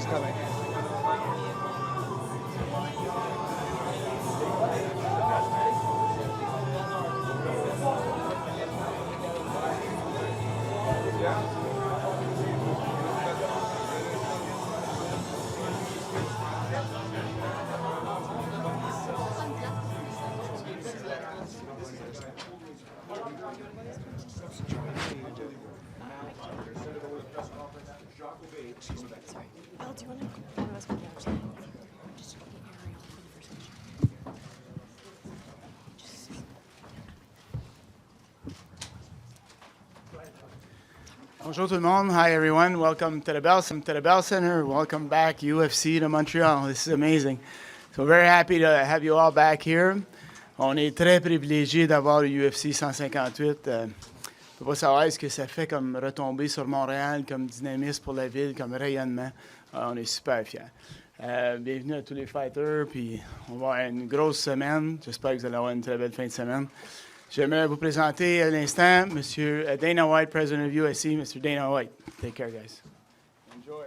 is coming. Bill, do you want to one of us go downstairs? Just get Ariel for the first question. Bonjour tout le monde. Hi everyone. Welcome to the Bell Center. Welcome back UFC to Montreal. This is amazing. So very happy to have you all back here. On est très privilégié d'avoir le UFC 158. Je ne peux pas savoir ce que ça fait comme retomber sur Montréal, comme dynamisme pour la ville, comme rayonnement. On est super fiers. Bienvenue à tous les fighters. Puis on va avoir une grosse semaine. J'espère que vous allez avoir une très belle fin de semaine. J'aimerais vous présenter à l'instant M. Dana White, President of UFC. Mr. Dana White. Take care, guys. Enjoy.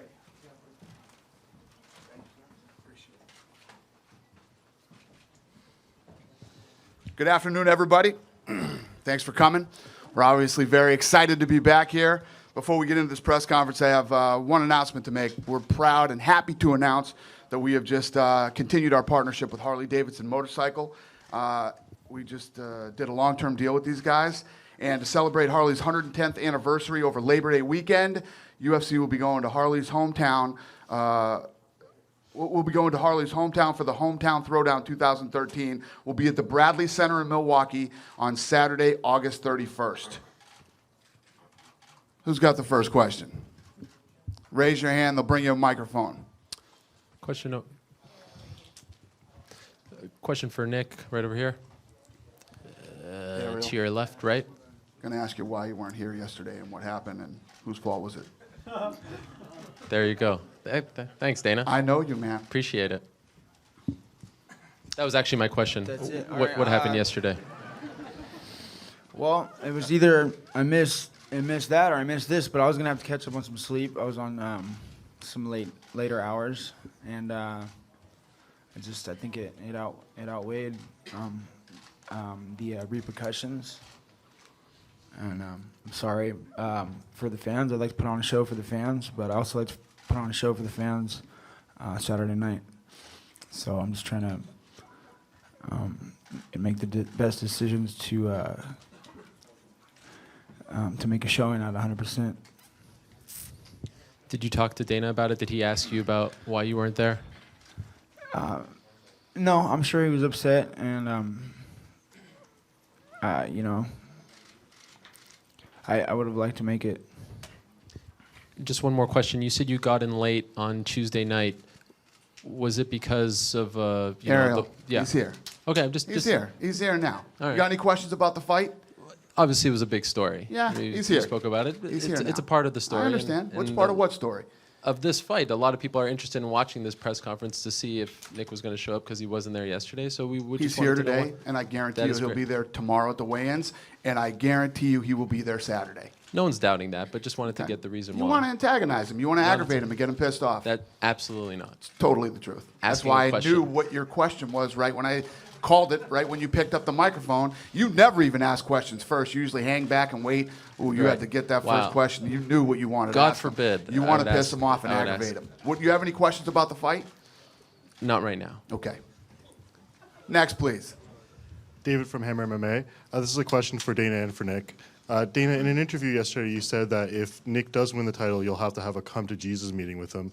Good afternoon, everybody. Thanks for coming. We're obviously very excited to be back here. Before we get into this press conference, I have one announcement to make. We're proud and happy to announce that we have just continued our partnership with Harley-Davidson Motorcycle. We just did a long-term deal with these guys. And to celebrate Harley's 110th anniversary over Labor Day weekend, UFC will be going to Harley's hometown. We'll be going to Harley's hometown for the Hometown Throwdown 2013. We'll be at the Bradley Center in Milwaukee on Saturday, August 31st. Who's got the first question? Raise your hand. They'll bring you a microphone. Question for Nick, right over here. To your left, right. Going to ask you why you weren't here yesterday and what happened and whose fault was it? There you go. Thanks, Dana. I know you, man. Appreciate it. That was actually my question. That's it. All What right, happened yesterday? Well, it was either I missed that or I missed this, but I was gonna have to catch up on some sleep. I was on some later hours, and I think it outweighed the repercussions. And I'm sorry for the fans. I'd like to put on a show for the fans, but I also like to put on a show for the fans Saturday night. So I'm just trying to make the best decisions to make a showing at 100%. Did you talk to Dana about it? Did he ask you about why you weren't there? No, I'm sure he was upset, and you know, I would have liked to make it. Just one more question. You said you got in late on Tuesday night. Was it because of Ariel, yeah? he's here. Okay, I'm just He's here. He's here now. All right. You got any questions about the fight? Obviously, it was a big story. Yeah, he's here. You spoke about it. He's it's, here it's a now. part of the story. I understand. What's part of what story? Of this fight. A lot of people are interested in watching this press conference to see if Nick was going to show up because he wasn't there yesterday. So we would. He's just wanted here to know today, and I guarantee That you is he'll great. be there tomorrow at the weigh-ins, and I guarantee you he will be there Saturday. No one's doubting that, but just wanted to Okay. get the reason You why. want to antagonize him. You want to No, aggravate him and get him pissed off. That absolutely not. Totally the truth. That's Asking why a I question. knew what your question was right when I called it, right when you picked up the microphone. You never even ask questions first. You usually hang back and wait. Ooh, you Right. had to get that Wow. first question. You knew what you wanted to God ask him. forbid You I want to would piss ask- him off and I would aggravate ask. him. Would you have any questions about the fight? Not right now. Okay. Next, please. David from Hammer MMA. This is a question for Dana and for Nick. Dana, in an interview yesterday, you said that if Nick does win the title, you'll have to have a come to Jesus meeting with him.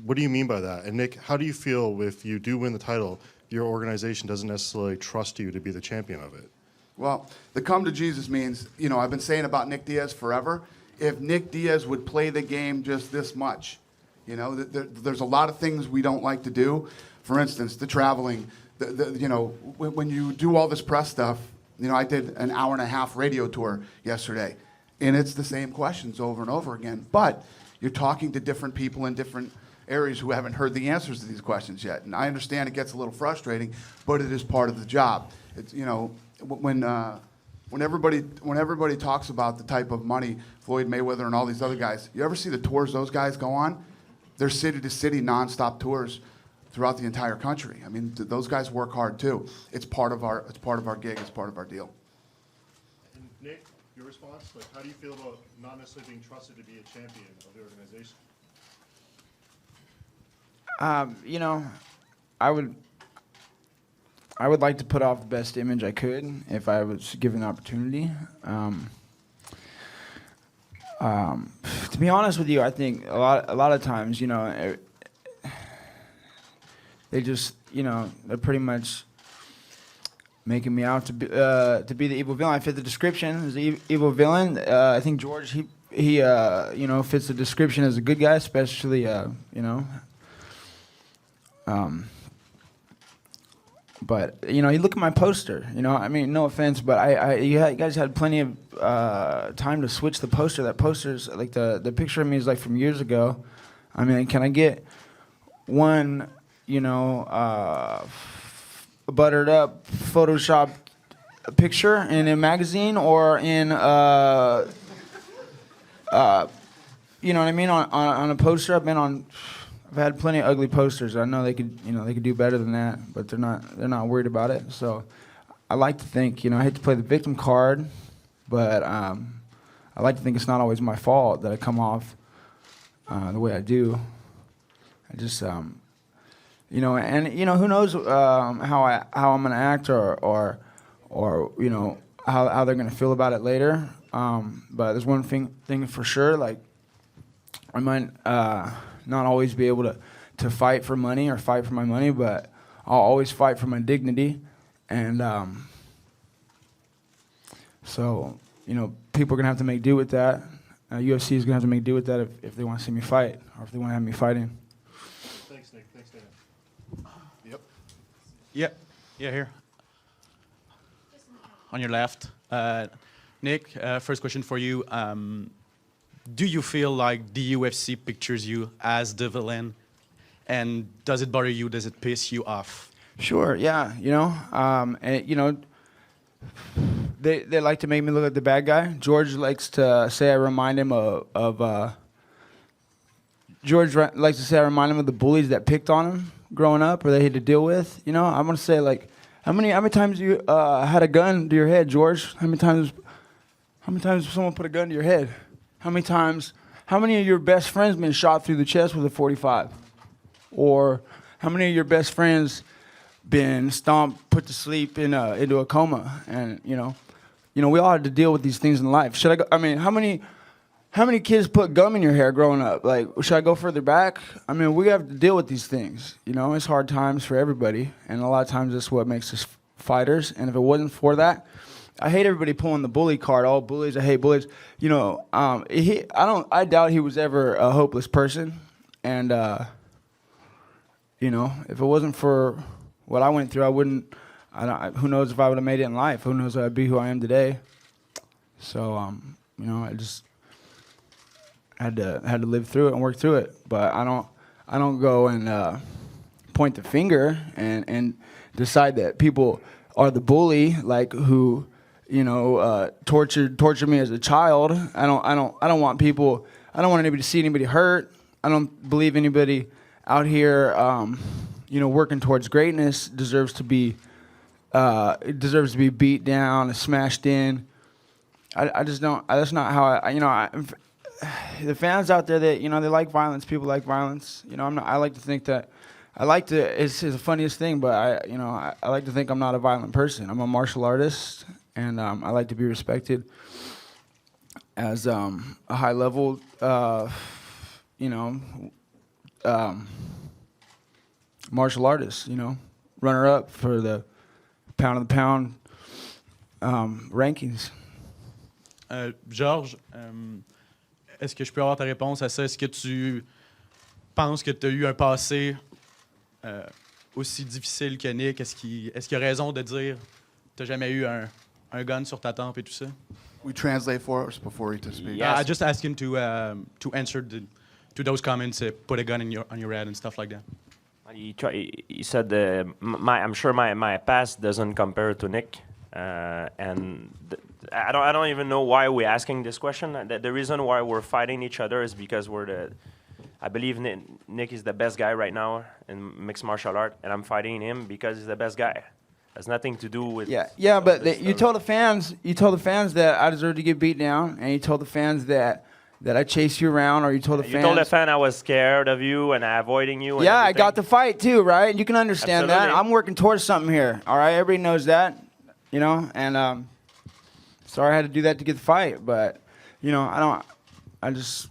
What do you mean by that? And Nick, how do you feel if you do win the title, your organization doesn't necessarily trust you to be the champion of it? Well, the come to Jesus means, you know, I've been saying about Nick Diaz forever. If Nick Diaz would play the game just this much, you know, there's a lot of things we don't like to do. For instance, the traveling, you know, when you do all this press stuff, you know, I did an hour-and-a-half radio tour yesterday, and it's the same questions over and over again. But you're talking to different people in different areas who haven't heard the answers to these questions yet. And I understand it gets a little frustrating, but it is part of the job. It's, you know, when everybody talks about the type of money Floyd Mayweather and all these other guys, you ever see the tours those guys go on? their city-to-city nonstop tours throughout the entire country. I mean, those guys work hard too. It's part of our gig. It's part of our deal. And Nick, your response? Like, how do you feel about not necessarily being trusted to be a champion of the organization? You know, I would like to put off the best image I could if I was given the opportunity. To be honest with you, I think a lot of times, you know, they just, you know, they're pretty much making me out to be the evil villain. I fit the description as the evil villain. I think George, he you know, fits the description as a good guy, especially you know. But you know, you look at my poster. You know, I mean, no offense, but you guys had plenty of time to switch the poster. That poster's like the picture of me is like from years ago. I mean, can I get one, you know, buttered up Photoshop picture in a magazine or in you know what I mean, on a poster? I've had plenty of ugly posters. I know they could do better than that, but they're not worried about it. So I like to think, you know, I hate to play the victim card, but I like to think it's not always my fault that I come off the way I do. I just you know, and you know, who knows how I'm gonna act or you know how they're gonna feel about it later. But there's one thing for sure, like I might not always be able to fight for money or fight for my money, but I'll always fight for my dignity. And so, you know, people are going to have to make do with that. UFC is going to have to make do with that if they want to see me fight or if they want to have me fighting. Thanks, Nick. Thanks, Dana. Yep. Yeah, here. On your left. Nick, first question for you. Do you feel like the UFC pictures you as the villain? And does it bother you? Does it piss you off? Sure, yeah, you know, and, you know, they like to make me look like the bad guy. George likes to say I remind him of George likes to say I remind him of the bullies that picked on him growing up or they had to deal with. You know, I'm gonna say like, how many times you had a gun to your head, George? How many times someone put a gun to your head? How many of your best friends been shot through the chest with a .45? Or how many of your best friends been stomped, put to sleep into a coma? And you know, we all had to deal with these things in life. Should I go? I mean, how many kids put gum in your hair growing up? Like, should I go further back? I mean, we have to deal with these things. You know, it's hard times for everybody, and a lot of times that's what makes us fighters. And if it wasn't for that, I hate everybody pulling the bully card. All bullies, I hate bullies. You know, I doubt he was ever a hopeless person. And you know, if it wasn't for what I went through, who knows if I would have made it in life? Who knows if I'd be who I am today? So, you know, I just had to live through it and work through it. But I don't go and point the finger and decide that people are the bully, like who, you know, tortured me as a child. I don't want anybody to see anybody hurt. I don't believe anybody out here, you know, working towards greatness deserves to be beat down, smashed in. I just don't. That's not how you know. The fans out there that, you know, they like violence. People like violence. You know, I like to think that. It's the funniest thing, but I like to think I'm not a violent person. I'm a martial artist, and I like to be respected as a high level, you know, martial artist. You know, runner up for the pound of the pound rankings. Georges, est-ce que je peux avoir ta réponse à ça? Est-ce que tu penses que tu as eu un passé aussi difficile que Nick? Est-ce qu'il y a raison de dire que tu n'as jamais eu un gun sur ta tempe et tout ça? We translate for us before he to speak. Yeah, I just asked him to answer to those comments, put a gun on your head and stuff like that. He said, I'm sure my past doesn't compare to Nick, and I don't even know why we're asking this question. The reason why we're fighting each other is because we're I believe Nick is the best guy right now in mixed martial art, and I'm fighting him because he's the best guy. Has nothing to do with Yeah, but this you stuff. told the fans that I deserve to get beat down, and you told the fans that I chase you around, or you told the You fans. told a fan I was scared of you and avoiding you. And Yeah, I everything. got the fight too, right? You can understand that. Absolutely. I'm working towards something here. All right, everybody knows that, you know. And sorry I had to do that to get the fight, but you know, I just,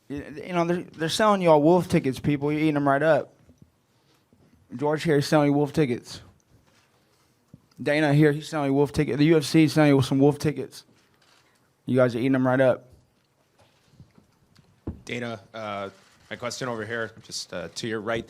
you know, they're selling you all wolf tickets, people. You're eating them right up. George here is selling you wolf tickets. Dana here, he's selling you wolf tickets. The UFC is selling you some wolf tickets. You guys are eating them right up. Dana, my question over here, just to your right.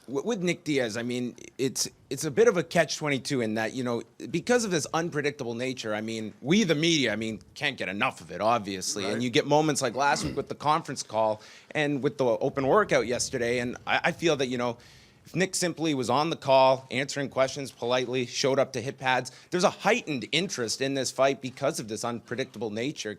With Nick Diaz, I mean, it's a bit of a catch-22 in that, you know, because of this unpredictable nature, I mean, we, the media, I mean, can't get enough of it, obviously. Right. And you get moments like last week with the conference call and with the open workout yesterday, and I feel that, you know, if Nick simply was on the call, answering questions politely, showed up to hit pads, there's a heightened interest in this fight because of this unpredictable nature.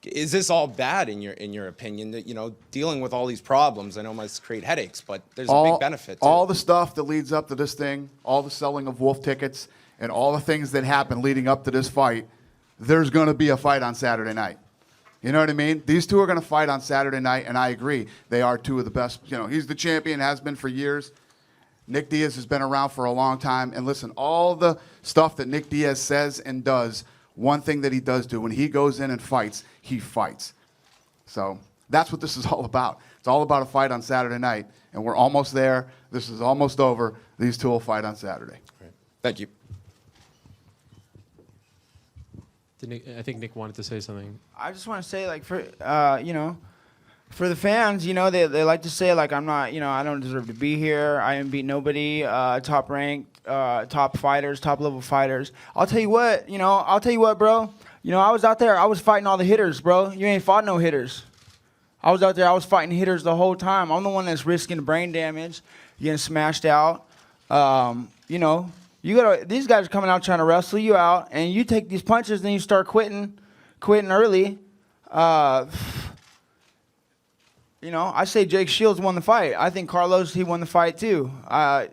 Is this all bad in your opinion? That, you know, dealing with all these problems, I know must create headaches, but there's a big benefit to all it. the stuff that leads up to this thing, all the selling of wolf tickets, and all the things that happen leading up to this fight, there's going to be a fight on Saturday night. You know what I mean? These two are going to fight on Saturday night, and I agree. They are two of the best. You know, he's the champion, has been for years. Nick Diaz has been around for a long time. And listen, all the stuff that Nick Diaz says and does, one thing that he does do, when he goes in and fights, he fights. So that's what this is all about. It's all about a fight on Saturday night. And we're almost there. This is almost over. These two will fight on Saturday. Right. Thank you. I think Nick wanted to say something. I just want to say, like, for you know, for the fans, you know, they like to say, like, I'm not, you know, I don't deserve to be here. I didn't beat nobody, top ranked, top fighters, top level fighters. I'll tell you what, bro. You know, I was out there, I was fighting all the hitters, bro. You ain't fought no hitters. I was out there, I was fighting hitters the whole time. I'm the one that's risking brain damage, getting smashed out. You know, these guys are coming out trying to wrestle you out, and you take these punches, then you start quitting early. You know, I say Jake Shields won the fight. I think Carlos, he won the fight too.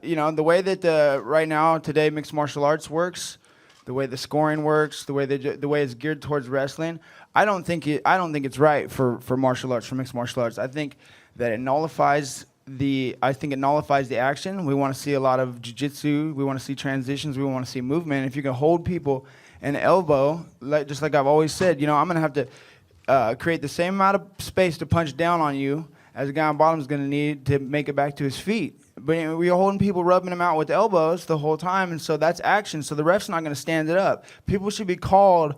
You know, the way that right now, today, mixed martial arts works, the way the scoring works, the way it's geared towards wrestling, I don't think it's right for martial arts, for mixed martial arts. I think that it nullifies the action. We want to see a lot of jiu-jitsu. We want to see transitions. We want to see movement. If you can hold people in the elbow, just like I've always said, you know, I'm going to have to create the same amount of space to punch down on you as a guy on bottom is going to need to make it back to his feet. But you know, we're holding people, rubbing them out with elbows the whole time, and so that's action. So the ref's not going to stand it up. People should be called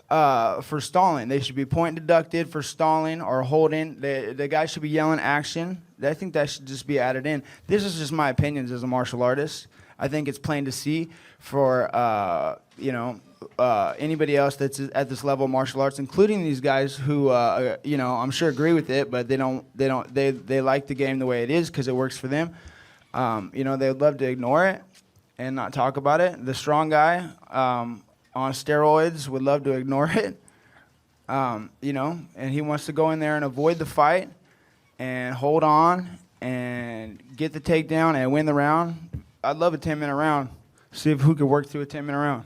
for stalling. They should be point deducted for stalling or holding. The guy should be yelling action. I think that should just be added in. This is just my opinions as a martial artist. I think it's plain to see for you know, anybody else that's at this level of martial arts, including these guys who you know, I'm sure agree with it, but they like the game the way it is because it works for them. You know, they would love to ignore it and not talk about it. The strong guy on steroids would love to ignore it. You know, and he wants to go in there and avoid the fight and hold on and get the takedown and win the round. I'd love a 10-minute round. See who could work through a 10-minute round.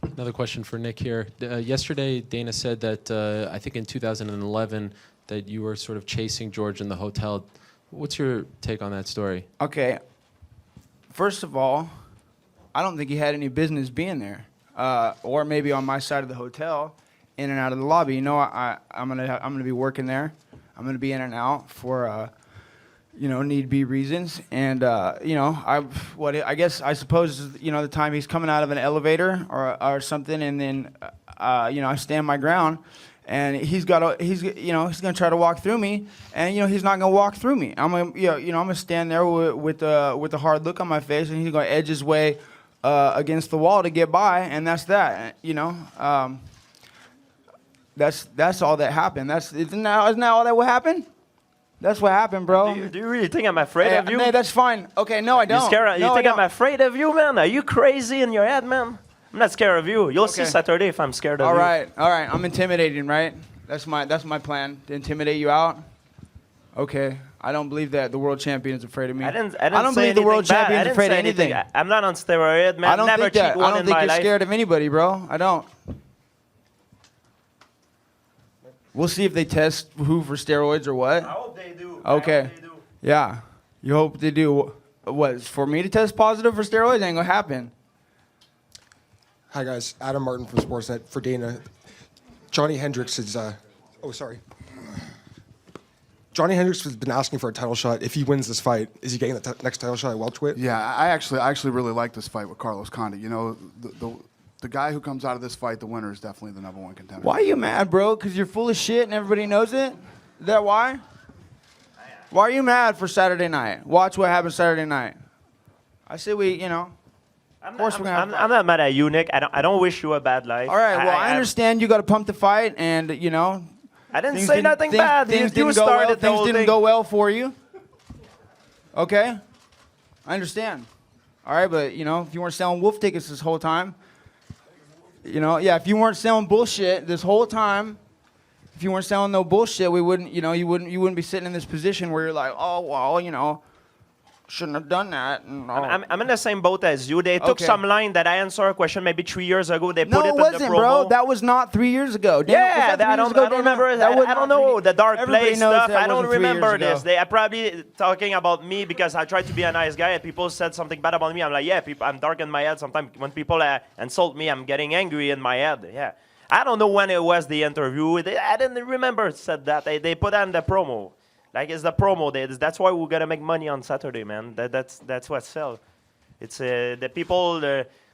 Another question for Nick here. Yesterday, Dana said that I think in 2011 that you were sort of chasing George in the hotel. What's your take on that story? Okay. First of all, I don't think he had any business being there, or maybe on my side of the hotel, in and out of the lobby. You know, I'm gonna be working there. I'm gonna be in and out for you know, need be reasons. And you know, I suppose, you know, the time he's coming out of an elevator or something, and then you know, I stand my ground. And he's gonna try to walk through me, and you know, he's not gonna walk through me. I'm gonna stand there with a hard look on my face, and he's gonna edge his way against the wall to get by, and that's that. You know, that's all that happened. Isn't that all that would happen? That's what happened, bro. Do you really think I'm afraid of you? No, that's fine. Okay, no, I don't. You think I'm afraid of you, man? Are you crazy in your head, man? I'm not scared of you. You'll see Saturday if I'm scared of you. All right. I'm intimidating, right? That's my plan, to intimidate you out. Okay. I don't believe that the world champion is afraid of me. I didn't don't say believe the world anything bad. champion I is didn't afraid of say anything. I'm not on steroid, man. I don't Never think that. cheat I one don't in think my you're life. scared of anybody, bro. I don't. We'll see if they test who for steroids or what. I hope they do. Okay. I hope they do. Yeah. You hope they do. What, for me to test positive for steroids? Ain't gonna happen. Hi guys, Adam Martin from Sportsnet for Dana. Johnny Hendricks is. Johnny Hendricks has been asking for a title shot. If he wins this fight, is he getting the next title shot at welterweight? Yeah, I actually really like this fight with Carlos Condit. You know, the guy who comes out of this fight, the winner, is definitely the #1 contender. Why are you mad, bro? Because you're full of shit and everybody knows it? Is that why? Why are you mad for Saturday night? Watch what happens Saturday night. I say I'm course we're gonna have I'm not mad at you, Nick. I don't wish you a bad life. all right, well, I understand you got to pump the fight and, I didn't things say nothing bad. Things You didn't go well. started the Things whole didn't thing. go well for you. Okay? I understand. All right, but, if you weren't selling wolf tickets this whole time, if you weren't selling bullshit this whole time, if you weren't selling no bullshit, we wouldn't, you wouldn't be sitting in this position where you're like, oh, well, shouldn't have done that. And, I'm in the same boat as you. They took Okay. some line that I answered a question maybe 3 years ago. They no, put it it in the wasn't, promo. bro. That was not 3 years ago. Dana, was Yeah, that 3 I years don't ago, Dana? remember. That was I don't not 3 know the dark Everybody place knows stuff. that I don't wasn't 3 years remember ago. this. They are probably talking about me because I tried to be a nice guy and people said something bad about me. I'm like, yeah, I'm dark in my head. Sometimes when people insult me, I'm getting angry in my head. Yeah, I don't know when it was the interview. I didn't remember it said that. They put on the promo. Like it's the promo. That's why we're gonna make money on Saturday, man. That's what sells. It's the people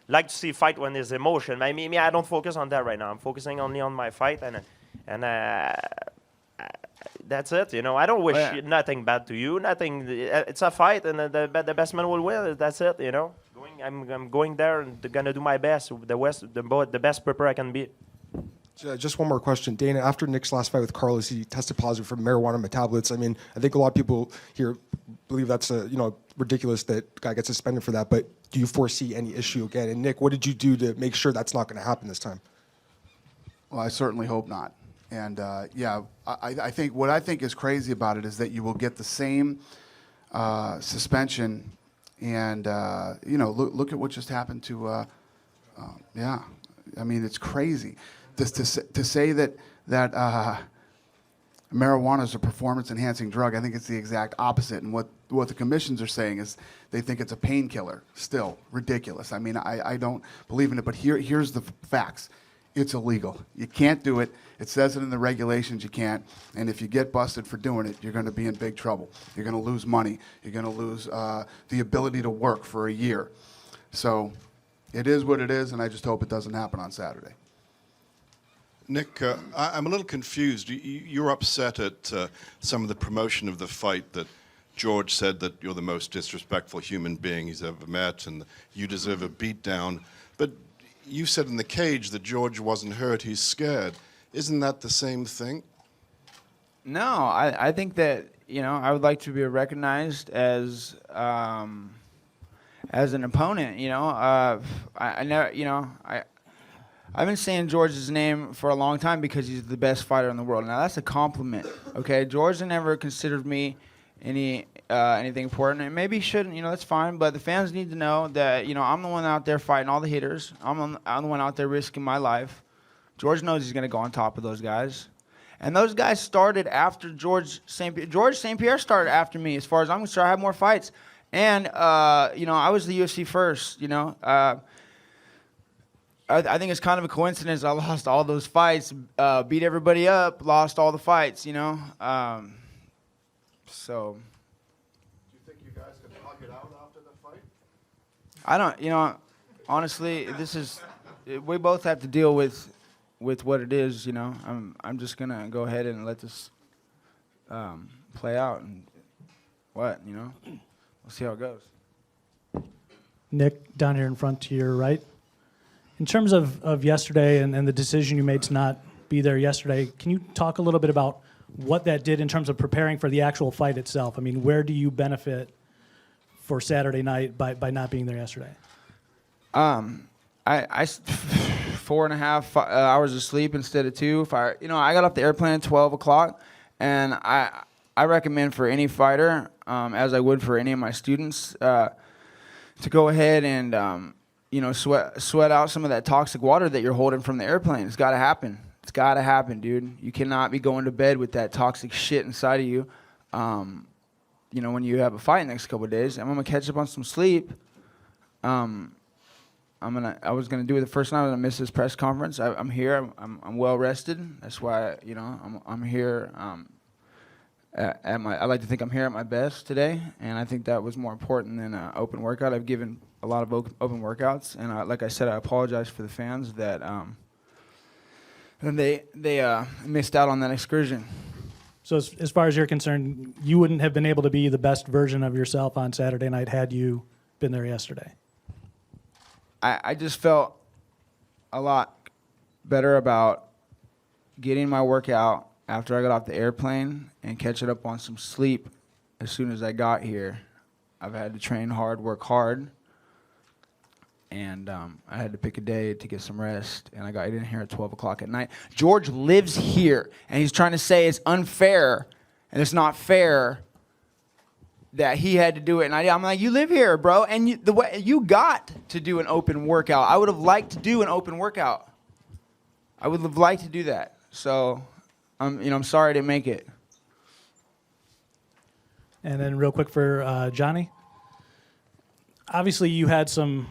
like to see fight when there's emotion. I mean, I don't focus on that right now. I'm focusing only on my fight, and that's it. I don't wish nothing bad to you. Nothing. It's a fight, and the best man will win. That's it. I'm going there and gonna do my best. The best prepare I can be. Just one more question. Dana, after Nick's last fight with Carlos, he tested positive for marijuana metabolites. I mean, I think a lot of people here believe that's ridiculous that guy gets suspended for that, but do you foresee any issue again? And Nick, what did you do to make sure that's not going to happen this time? Well, I certainly hope not. And I think what I think is crazy about it is that you will get the same suspension, and look at what just happened to. I mean, it's crazy. To say that marijuana is a performance-enhancing drug, I think it's the exact opposite. And what the commissions are saying is they think it's a painkiller. Still ridiculous. I mean, I don't believe in it. But here's the facts. It's illegal. You can't do it. It says it in the regulations you can't. And if you get busted for doing it, you're going to be in big trouble. You're going to lose money. You're going to lose the ability to work for a year. So it is what it is, and I just hope it doesn't happen on Saturday. Nick, I'm a little confused. You're upset at some of the promotion of the fight that George said that you're the most disrespectful human being he's ever met and you deserve a beatdown. But you said in the cage that George wasn't hurt, he's scared. Isn't that the same thing? No, I think that, I would like to be recognized as an opponent, I never, I've been saying George's name for a long time because he's the best fighter in the world. Now that's a compliment, okay? George never considered me anything important, and maybe he shouldn't. That's fine. But the fans need to know that I'm the one out there fighting all the hitters. I'm the one out there risking my life. George knows he's gonna go on top of those guys, and those guys started after George St-Pierre. George St-Pierre started after me. As far as I'm concerned, I have more fights, and I was the UFC first. I think it's kind of a coincidence. I lost all those fights, beat everybody up, lost all the fights, So. Do you think you guys can knock it out after the fight? I don't, honestly, we both have to deal with what it is, I'm just going to go ahead and let this play out and we'll see how it goes. Nick, down here in front to your right. In terms of yesterday and the decision you made to not be there yesterday, can you talk a little bit about what that did in terms of preparing for the actual fight itself? I mean, where do you benefit for Saturday night by not being there yesterday? 4.5 hours of sleep instead of 2. If I got off the airplane at 12 o'clock, and I recommend for any fighter, as I would for any of my students, to go ahead and sweat out some of that toxic water that you're holding from the airplane. It's got to happen. It's got to happen, dude. You cannot be going to bed with that toxic shit inside of you. When you have a fight next couple of days, I'm gonna catch up on some sleep. I was gonna do it the first night. I'm gonna miss this press conference. I'm here. I'm well rested. That's why I'm here. I like to think I'm here at my best today, and I think that was more important than an open workout. I've given a lot of open workouts, and like I said, I apologize for the fans that they missed out on that excursion. So as far as you're concerned, you wouldn't have been able to be the best version of yourself on Saturday night had you been there yesterday. I just felt a lot better about getting my workout after I got off the airplane and catching up on some sleep as soon as I got here. I've had to train hard, work hard, and I had to pick a day to get some rest, and I got in here at 12 o'clock at night. George lives here, and he's trying to say it's unfair, and it's not fair that he had to do it. And I'm like, you live here, bro, and you got to do an open workout. I would have liked to do an open workout. I would have liked to do that. So, I'm sorry I didn't make it. And then real quick for Johnny. Obviously, you had some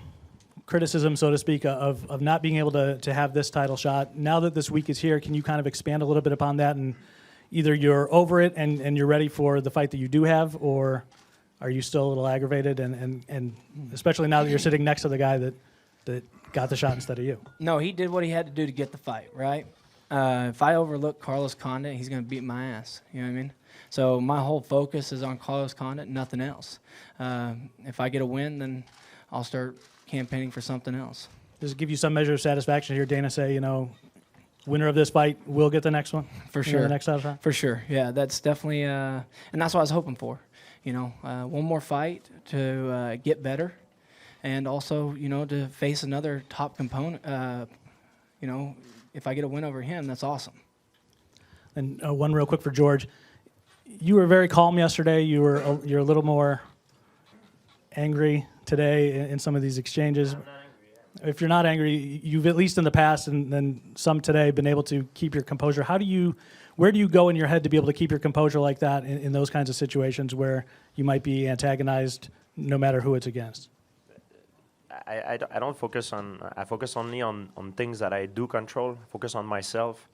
criticism, so to speak, of not being able to have this title shot. Now that this week is here, can you kind of expand a little bit upon that? And either you're over it and you're ready for the fight that you do have, or are you still a little aggravated? And especially now that you're sitting next to the guy that got the shot instead of you. No, he did what he had to do to get the fight, right? If I overlook Carlos Condit, he's going to beat my ass. You know what I mean? So my whole focus is on Carlos Condit, nothing else. If I get a win, then I'll start campaigning for something else. Does it give you some measure of satisfaction to hear Dana say, winner of this fight will get the next one? For sure. The next title shot? For sure. Yeah, that's definitely, and that's what I was hoping for. One more fight to get better, and also, to face another top component. If I get a win over him, that's awesome. And one real quick for George. You were very calm yesterday. You're a little more angry today in some of these exchanges. I'm not angry, yeah. If you're not angry, you've at least in the past and then some today been able to keep your composure. Where do you go in your head to be able to keep your composure like that in those kinds of situations where you might be antagonized no matter who it's against? I don't focus on, I focus only on things that I do control, focus on myself,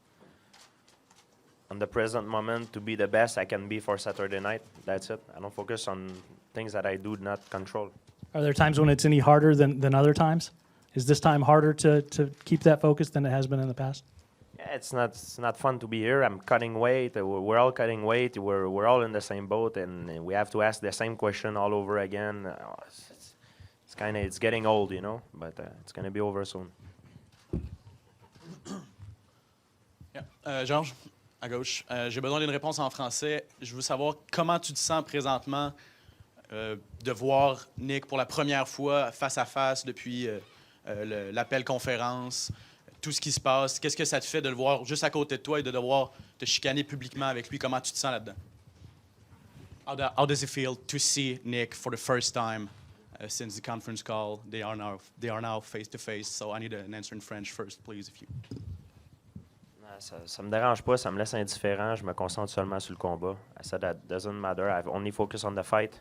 on the present moment to be the best I can be for Saturday night. That's it. I don't focus on things that I do not control. Are there times when it's any harder than other times? Is this time harder to keep that focus than it has been in the past? Yeah, it's not fun to be here. I'm cutting weight. We're all cutting weight. We're all in the same boat, and we have to ask the same question all over again. It's getting old, but it's gonna be over soon. Yeah. Georges, à gauche. J'ai besoin d'une réponse en français. Je veux savoir comment tu te sens présentement de voir Nick pour la première fois face à face depuis l'appel conférence, tout ce qui se passe. Qu'est-ce que ça te fait de le voir juste à côté de toi et de devoir te chicaner publiquement avec lui? Comment tu te sens là-dedans? How does it feel to see Nick for the first time since the conference call? They are now face to face. So I need an answer in French first, please, if you. Ça me dérange pas, ça me laisse indifférent. Je me concentre seulement sur le combat. I said that doesn't matter. I've only focused on the fight.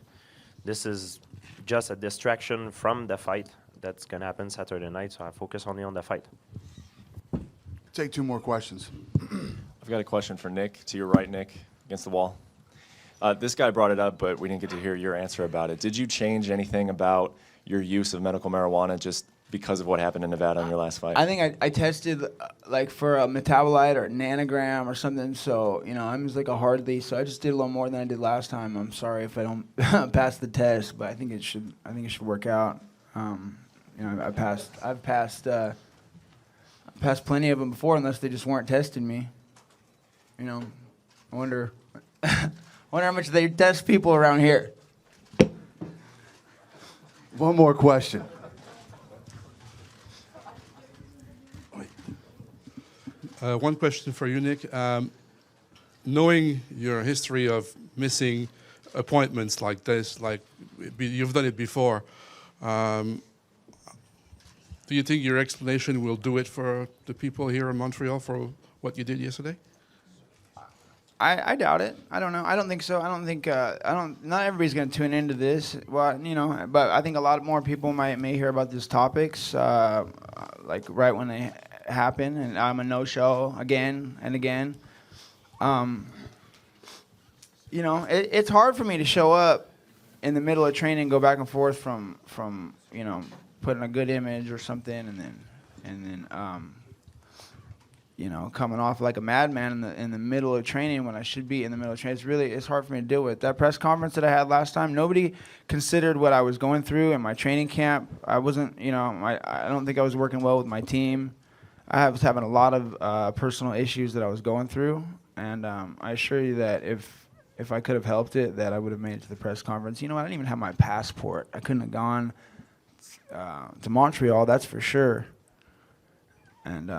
This is just a distraction from the fight that's going to happen Saturday night, so I focus only on the fight. Take 2 more questions. I've got a question for Nick, to your right, Nick, against the wall. This guy brought it up, but we didn't get to hear your answer about it. Did you change anything about your use of medical marijuana just because of what happened in Nevada in your last fight? I think I tested for a metabolite or a nanogram or something. So I'm just like a hardly. So I just did a little more than I did last time. I'm sorry if I don't pass the test, but I think it should work out. I've passed plenty of them before, unless they just weren't testing me. I wonder how much they test people around here. One more question. One question for you, Nick. Knowing your history of missing appointments like this, like you've done it before, do you think your explanation will do it for the people here in Montreal for what you did yesterday? I doubt it. I don't know. I don't think so. I don't think not everybody's going to tune into this. Well, but I think a lot more people may hear about these topics like right when they happen, and I'm a no-show again and again. It's hard for me to show up in the middle of training, go back and forth from putting a good image or something, and then coming off like a madman in the middle of training when I should be in the middle of training. It's hard for me to deal with. That press conference that I had last time, nobody considered what I was going through in my training camp. I wasn't, I don't think I was working well with my team. I was having a lot of personal issues that I was going through, and I assure you that if I could have helped it, that I would have made it to the press conference. I didn't even have my passport. I couldn't have gone to Montreal, that's for sure. And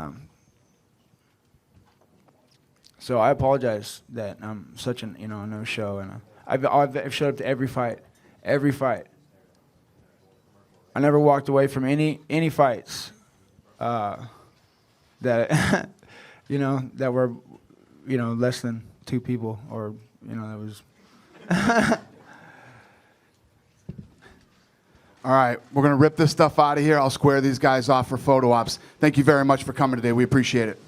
so I apologize that I'm such a no-show, and I've showed up to every fight. I never walked away from any fights that that were less than 2 people, or that was. All right, we're going to rip this stuff out of here. I'll square these guys off for photo ops. Thank you very much for coming today. We appreciate it.